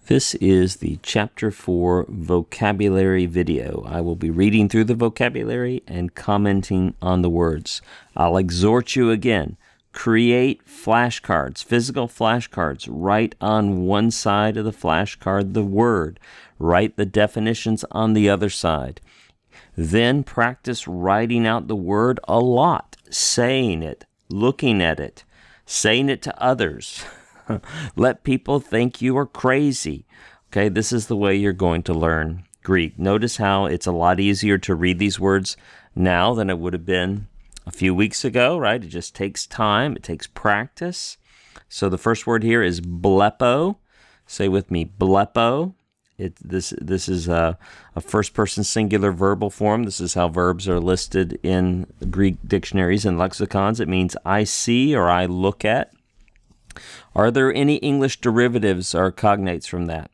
This is the Chapter 4 vocabulary video. I will be reading through the vocabulary and commenting on the words. I'll exhort you again. Create flashcards, physical flashcards. Write on one side of the flashcard the word. Write the definitions on the other side. Then practice writing out the word a lot, saying it, looking at it, saying it to others. Let people think you are crazy. Okay, this is the way you're going to learn Greek. Notice how it's a lot easier to read these words now than it would have been a few weeks ago, right? It just takes time. It takes practice. So the first word here is blepo. Say with me, blepo. This is a first-person singular verbal form. This is how verbs are listed in Greek dictionaries and lexicons. It means I see or I look at. Are there any English derivatives or cognates from that?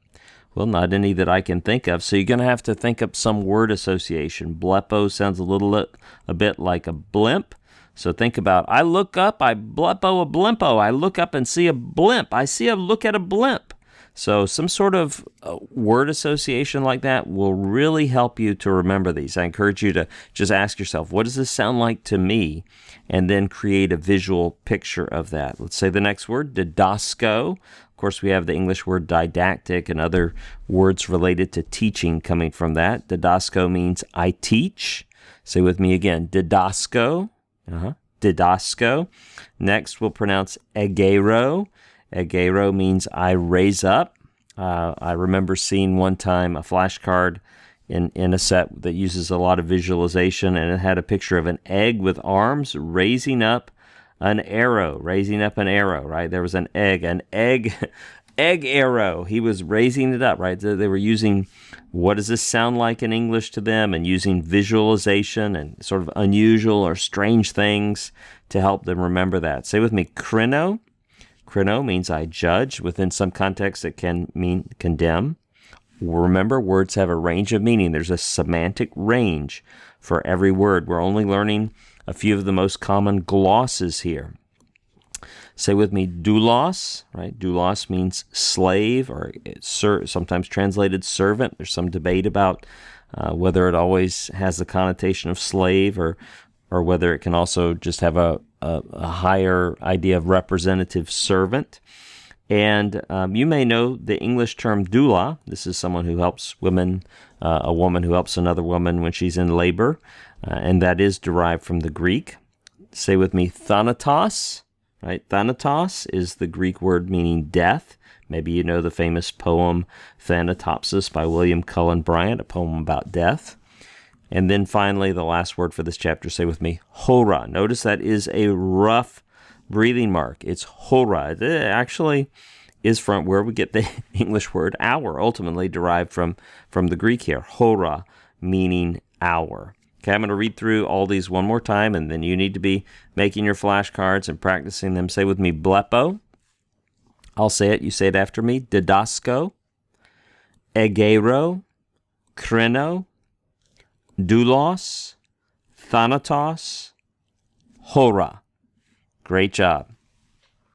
Well, not any that I can think of. So you're going to have to think up some word association. Blepo sounds a bit like a blimp. So think about, I look up, I blepo a blimpo. I look up and see a blimp. I look at a blimp. So some sort of word association like that will really help you to remember these. I encourage you to just ask yourself, what does this sound like to me? And then create a visual picture of that. Let's say the next word, didasco. Of course, we have the English word didactic and other words related to teaching coming from that. Didasco means I teach. Say with me again, didasco. Didasco. Next, we'll pronounce egero. Egero means I raise up. I remember seeing one time a flashcard in a set that uses a lot of visualization, and it had a picture of an egg with arms raising up an arrow, right? There was an egg arrow. He was raising it up, right? They were using, what does this sound like in English to them, and using visualization and sort of unusual or strange things to help them remember that. Say with me, krino. Krino means I judge. Within some contexts, it can mean condemn. Remember, words have a range of meaning. There's a semantic range for every word. We're only learning a few of the most common glosses here. Say with me, doulos, right? Doulos means slave, or sometimes translated servant. There's some debate about whether it always has the connotation of slave or whether it can also just have a higher idea of representative servant. And you may know the English term doula. This is someone who helps women, a woman who helps another woman when she's in labor, and that is derived from the Greek. Say with me, thanatos, right? Thanatos is the Greek word meaning death. Maybe you know the famous poem Thanatopsis by William Cullen Bryant, a poem about death. And then finally, the last word for this chapter, say with me, hora. Notice that is a rough breathing mark. It's hora. It actually is from where we get the English word hour, ultimately derived from the Greek here. Hora, meaning hour. Okay, I'm going to read through all these one more time, and then you need to be making your flashcards and practicing them. Say with me, blepo. I'll say it. You say it after me. Didasco. Egero. Krino. Doulos, thanatos, hora. Great job.